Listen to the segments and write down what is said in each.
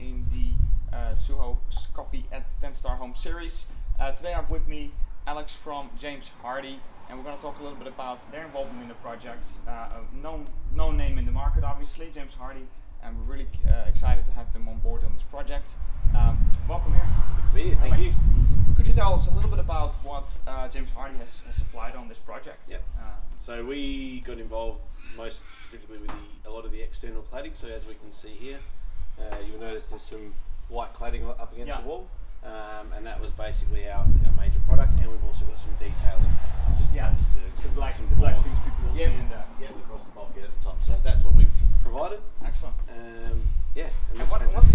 in the SUHO Coffee at 10-Star Home series. Today I have with me Alex from James Hardie, and we're going to talk a little bit about their involvement in the project. A known name in the market, obviously, James Hardie, and we're really excited to have them on board on this project. Welcome here. Good to be here, thank you. Could you tell us a little bit about what James Hardie has supplied on this project? Yep. So we got involved most specifically with a lot of the external cladding. So as we can see here, you'll notice there's some white cladding up against the wall, and that was basically our major product. And we've also got some detailing just above the black things people will see in the across the bulkhead at the top. So that's what we've provided. Excellent. And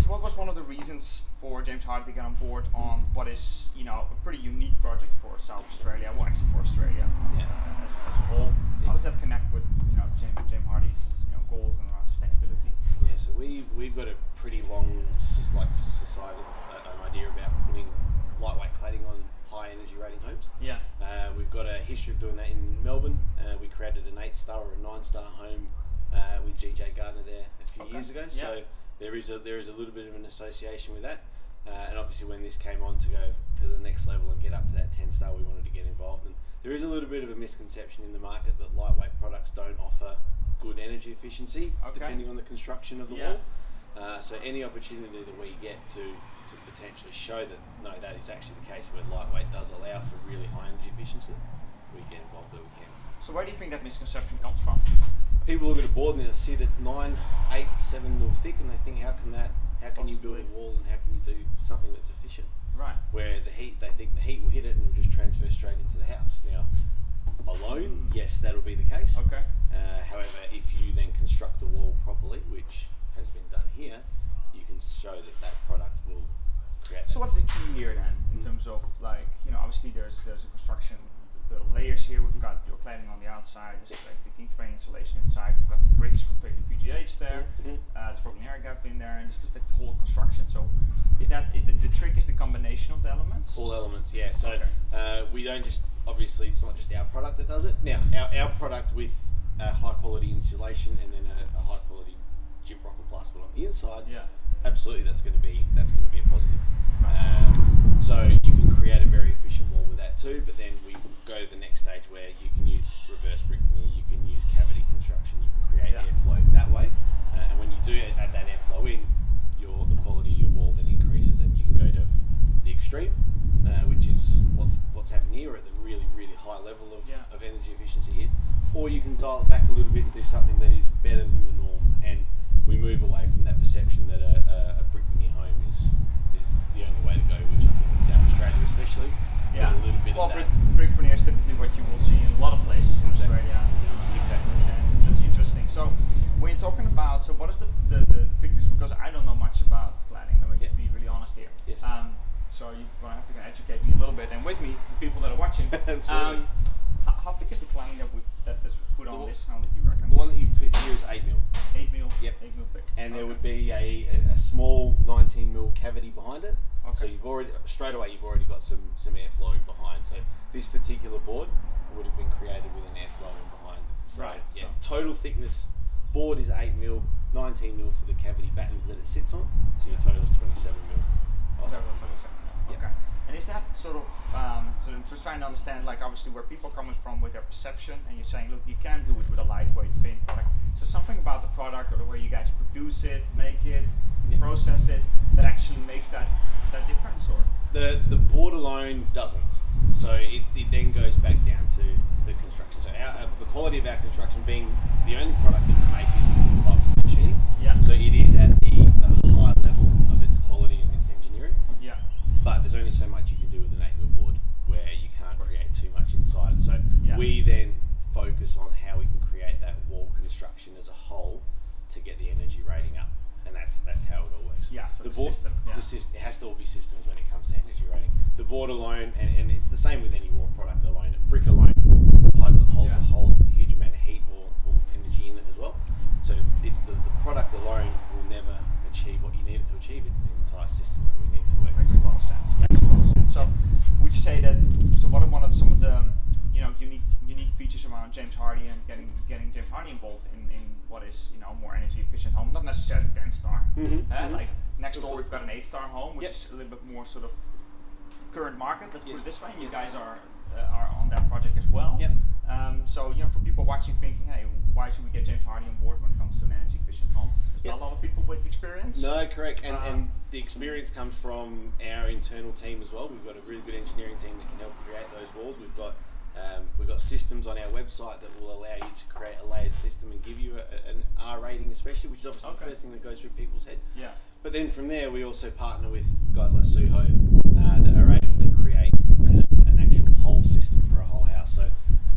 what was one of the reasons for James Hardie to get on board on what is, a pretty unique project for South Australia, well actually for Australia as a whole? How does that connect with James Hardie's goals and around sustainability? Yeah, so we've got a pretty long societal idea about putting lightweight cladding on high energy rating homes. Yeah. We've got a history of doing that in Melbourne. We created an 8-star or a 9-star home with GJ Gardner there a few years ago. Yeah. So there is a little bit of an association with that. And obviously when this came on to go to the next level and get up to that 10-star, we wanted to get involved. And there is a little bit of a misconception in the market that lightweight products don't offer good energy efficiency, depending on the construction of the wall. So any opportunity that we get to potentially show that no, that is actually the case, where lightweight does allow for really high energy efficiency, we get involved where we can. So where do you think that misconception comes from? People look at a board and they see it's 9, 8, 7 mil thick, and they think, how can you build a wall and how can you do something that's efficient? Right. Where they think the heat will hit it and will just transfer straight into the house. Now, alone, yes, that'll be the case. Okay. However, if you then construct the wall properly, which has been done here, you can show that product will create. So what's the key here then, in terms of obviously there's a construction, the layers here. We've got your cladding on the outside, there's the Kingspan insulation inside. We've got the bricks from PGH there. There's probably an air gap in there, and it's just the whole construction. So the trick is the combination of the elements? All elements, yeah. So we don't just, obviously it's not just our product that does it. Now our product with high quality insulation and then a high quality gyprock plasterboard on the inside, absolutely that's going to be a positive. So you can create a very efficient wall with that too, but then we go to the next stage where you can use reverse brick veneer, you can use cavity construction, you can create airflow that way, and when you do add that airflow in, the quality of your wall then increases, and you can go to the extreme, which is what's happening here at the really, really high level of energy efficiency here, or you can dial it back a little bit and do something that is better than the norm, and we move away from that perception that a brick veneer home is the only way to go, which I think in South Australia especially. Yeah. A little bit of that. Brick veneer is typically what you will see in a lot of places in Australia. Exactly. And that's interesting. So when you're talking about, what is the thickness? Because I don't know much about cladding. Let me just be really honest here. Yes. So you're going to have to educate me a little bit, and with me, the people that are watching. Absolutely. How thick is the cladding that's put on this? How did you reckon? The one that you've put here is 8 mil. 8 mil. Yep. 8 mil thick. And there would be a small 19 mil cavity behind it. Okay. So you've already got some airflow behind. So this particular board would have been created with an airflow in behind. So total thickness board is 8 mil, 19 mil for the cavity battens that it sits on. So your total is 27 mil. Okay. And is that so I'm just trying to understand, obviously where people are coming from with their perception, and you're saying, look, you can do it with a lightweight thin product. So something about the product or the way you guys produce it, make it, process it, that actually makes that difference, or? The board alone doesn't. So it then goes back down to the construction. So the quality of our construction being the only product that we make is fibre cement sheeting. Yeah. So it is at the high level of its quality and its engineering. Yeah. But there's only so much you can do with an 8 mil board where you can't create too much inside it. So we then focus on how we can create that wall construction as a whole to get the energy rating up, and that's how it all works. Yeah. So the board, system. Yeah. It has to all be systems when it comes to energy rating. The board alone, and it's the same with any raw product alone. Brick alone holds a whole huge amount of heat or energy in it as well. So getting James Hardie involved in what is more energy efficient home, not necessarily 10-star. Like next door we've got an 8-star home, which is a little bit more sort of current market. Let's put it this way. And you guys are on that project as well. So for people watching, thinking, hey, why should we get James Hardie on board when it comes to an energy efficient home? There's not a lot of people with experience. No, correct. And the experience comes from our internal team as well. We've got a really good engineering team that can help create those walls. We've got systems on our website that will allow you to create a layered system and give you an R rating, especially, which is obviously the first thing that goes through people's head. But then from there, we also partner with guys like SUHO that are able to create an actual whole system for a whole house. So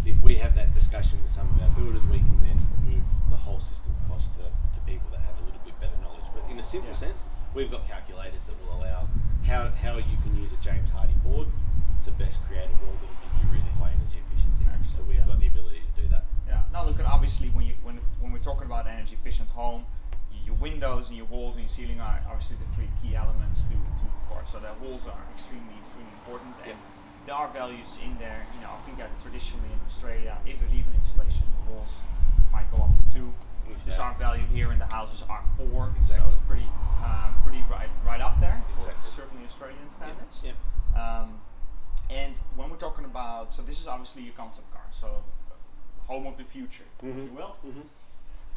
if we have that discussion with some of our builders, we can then move the whole system across to people that have a little bit better knowledge. But in a simple sense, we've got calculators that will allow how you can use a James Hardie board to best create a wall that will give you really high energy efficiency. So we've got the ability to do that. Now look, obviously when we're talking about energy efficient home, your windows and your walls and your ceiling are obviously the three key elements to the part. So the walls are extremely important, and there are values in there. I think that traditionally in Australia, if there's even insulation, the walls might go up to 2. This R value here in the houses are 4, so it's pretty right up there for certainly Australian standards. And when we're talking about, so this is obviously your concept car, so home of the future, if you will.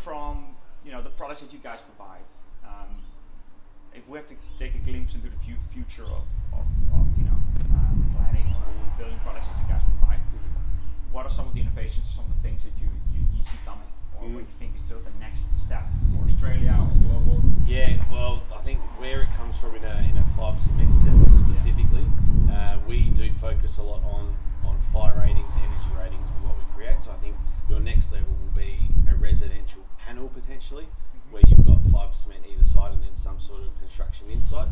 From the products that you guys provide, if we have to take a glimpse into the future of cladding or building products that you guys provide, what are some of the innovations, some of the things that you see coming, or what you think is sort of the next step for Australia or global? Yeah, well, I think where it comes from in a fibre cement sense specifically, we do focus a lot on fire ratings, energy ratings with what we create. So I think your next level will be a residential panel potentially, where you've got fibre cement either side and then some sort of construction inside.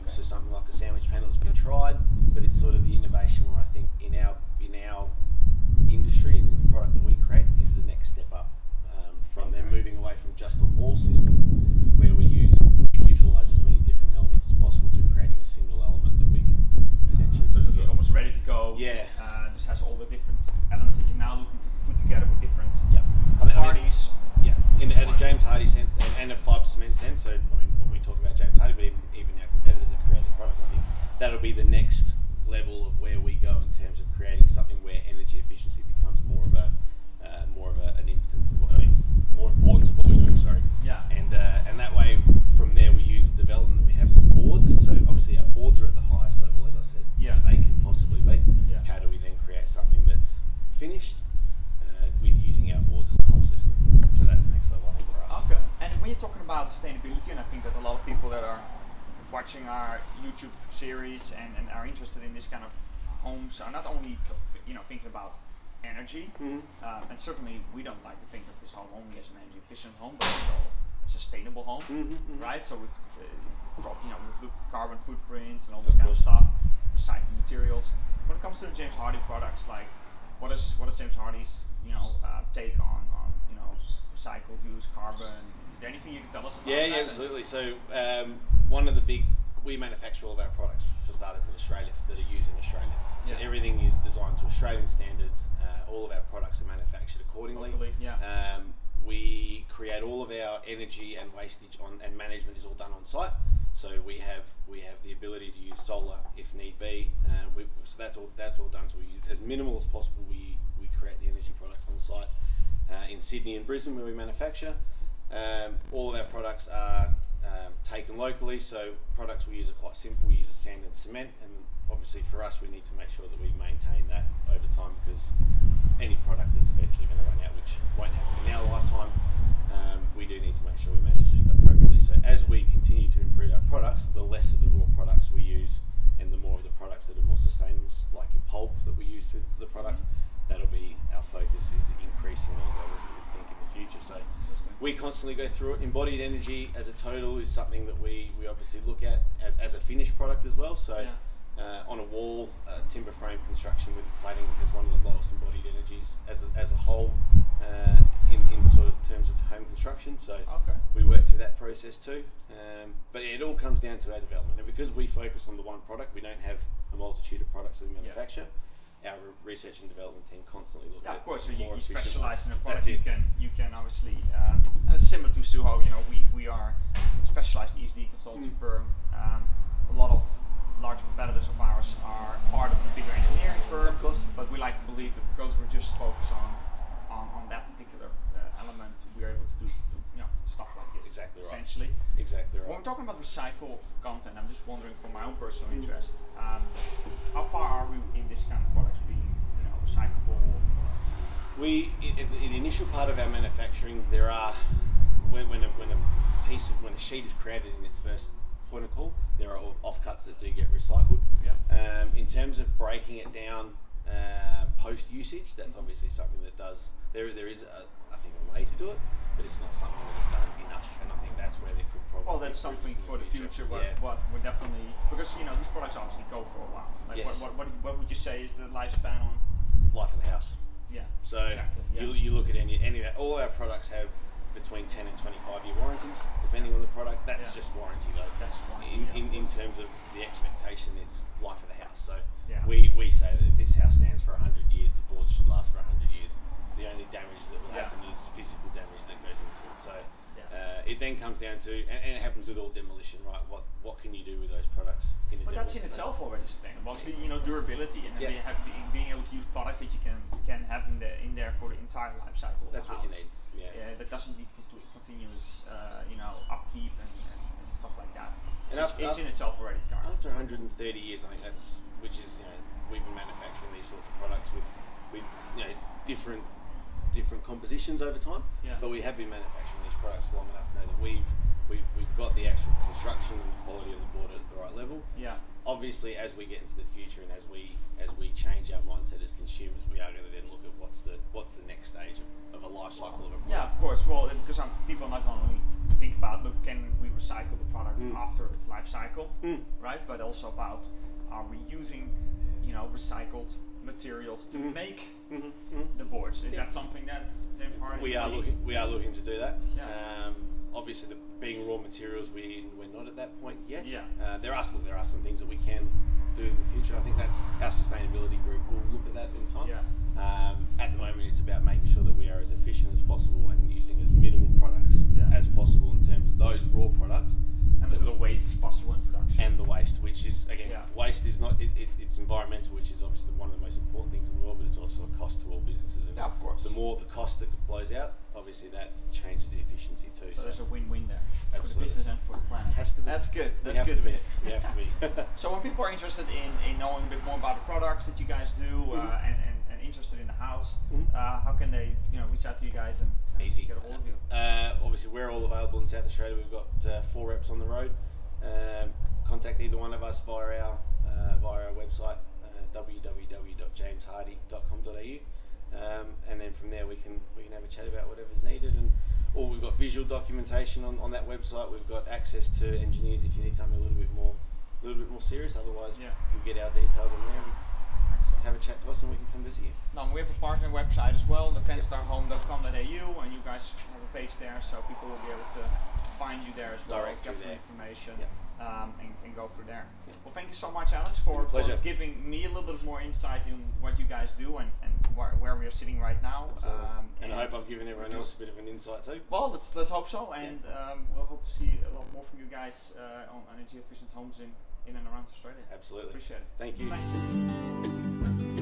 So something like a sandwich panel has been tried, but it's sort of the innovation where I think in our industry and the product that we create is the next step up from them moving away from just a wall system where we utilise as many different elements as possible to creating a single element that we can potentially. So just almost ready to go. This has all the different elements that you're now looking to put together with different parties. In a James Hardie sense and a fibre cement sense. So when we talk about James Hardie, but even our competitors that create the product, I think that'll be the next level of where we go in terms of creating something where energy efficiency becomes more of an impotence, more importance of what we're doing. And that way, from there, we use the development that we have in the boards. So obviously, our boards are at the highest level, as I said, that they can possibly be. How do we then create something that's finished with using our boards as a whole system? So that's the next level, I think, for us. Okay. And when you're talking about sustainability, and I think that a lot of people that are watching our YouTube series and are interested in this kind of homes are not only thinking about energy, and certainly we don't like to think of this home only as an energy efficient home, but also a sustainable home, right? So we've looked at carbon footprints and all this kind of stuff, recycling materials. When it comes to the James Hardie products, like what is James Hardie's take on recycled use, carbon? Is there anything you can tell us about that? Yeah, absolutely. So we manufacture all of our products for starters in Australia that are used in Australia. So everything is designed to Australian standards. All of our products are manufactured accordingly. We create all of our energy and wastage and management is all done on site. So we have the ability to use solar if need be. So that's all done. So we use as minimal as possible. We create the energy product on site in Sydney and Brisbane where we manufacture. All of our products are taken locally. So products we use are quite simple. We use a sand and cement, and obviously for us we need to make sure that we maintain that over time because any product that's eventually going to run out, which won't happen in our lifetime, we do need to make sure we manage it appropriately. So as we continue to improve our products, the less of the raw products we use and the more of the products that are more sustainable, like your pulp that we use through the product, that'll be our focus, is increasing those levels we think in the future. So we constantly go through it. Embodied energy as a total is something that we obviously look at as a finished product as well. So on a wall, timber frame construction with cladding has one of the lowest embodied energies as a whole in sort of terms of home construction. So we work through that process too. But it all comes down to our development. And because we focus on the one product, we don't have a multitude of products that we manufacture. our research and development team constantly look at. Of course. So you more efficient specialize ways. in a product. That's You can obviously, and it's similar to SUHO. You know, we are a specialized ESD consultancy firm. A lot of large competitors of ours are part of a bigger engineering firm. Of course. But we like to believe that because we're just focused on that particular element, we're able to do stuff like this. Exactly right. Essentially. Exactly right. When we're talking about recycled content, I'm just wondering, from my own personal interest, how far are we in this kind of products being, recyclable? In the initial part of our manufacturing, there are when a sheet is created in its first point of call, there are offcuts that do get recycled. Yeah. In terms of breaking it down post usage, that's obviously something that does. There is I think a way to do it, but it's not something that is done enough, and I think that's where there could probably. Well, that's something for the future. What we're definitely, because these products obviously go for a while. Like yes. What would you say is the lifespan on? Life of the house. Yeah. So exactly, yeah. you look at any of that. All our products have between 10 and 25 year warranties, depending on the product. That's just warranty though. That's warranty. In terms of the expectation, it's life of the house. So yeah. we say that if this house stands for 100 years, the board should last for 100 years. The only damage that will happen is physical damage that goes into it. So it then comes down to, and it happens with all demolition, right? What can you do with those products in a But that's in itself already sustainable. Obviously, durability and being able to use products that you can have in there for the entire life cycle. That's what you need. Yeah. That doesn't need continuous, upkeep and stuff like that. And it's in itself already. After 130 years, I think which is we've been manufacturing these sorts of products with different compositions over time. Yeah. But we have been manufacturing these products for long enough to know that we've got the actual construction and the quality of the board at the right level. Yeah. Obviously, as we get into the future and as we change our mindset as consumers, we are going to then look at what's the next stage of a life cycle of a product. Yeah, of course. Well, because people not only think about, can we recycle the product after its life cycle, right? But also about, are we using, recycled materials to make the boards? Is that something that James Hardie? We are looking to do that. Yeah. Obviously, being raw materials, we're not at that point yet. Yeah. There are some things that we can do in the future. I think that's our sustainability group will look at that in time. Yeah. At the moment, it's about making sure that we are as efficient as possible and using as minimal products as possible in terms of those raw products. And as little waste as possible in production. And the waste, which is waste is not it's environmental, which is obviously one of the most important things in the world, but it's also a cost to all businesses. And of course. The more the cost that blows out, obviously that changes the efficiency too. So there's a win-win there. Absolutely. For the business and for the planet. Has to be. That's good. We have to be. We have to be. So when people are interested in knowing a bit more about the products that you guys do and interested in the house, how can they reach out to you guys and Easy. get a hold of you? Obviously, we're all available in South Australia. We've got 4 reps on the road. Contact either one of us via our website, www.jameshardie.com.au, and then from there we can have a chat about whatever's needed. Or we've got visual documentation on that website. We've got access to engineers if you need something a little bit more serious. Otherwise, you'll get our details on there and have a chat to us, and we can come visit you. Now, we have a partner website as well, the 10starhome.com.au, and you guys have a page there, so people will be able to find you there as well, get some information, and go through there. Well, thank you so much, Alex, for giving me a little bit more insight in what you guys do and where we are sitting right now. And I hope I've given everyone else a bit of an insight too. Well, let's hope so, and we'll hope to see a lot more from you guys on energy efficient homes in and around Australia. Absolutely. Appreciate it. Thank you. Thank you.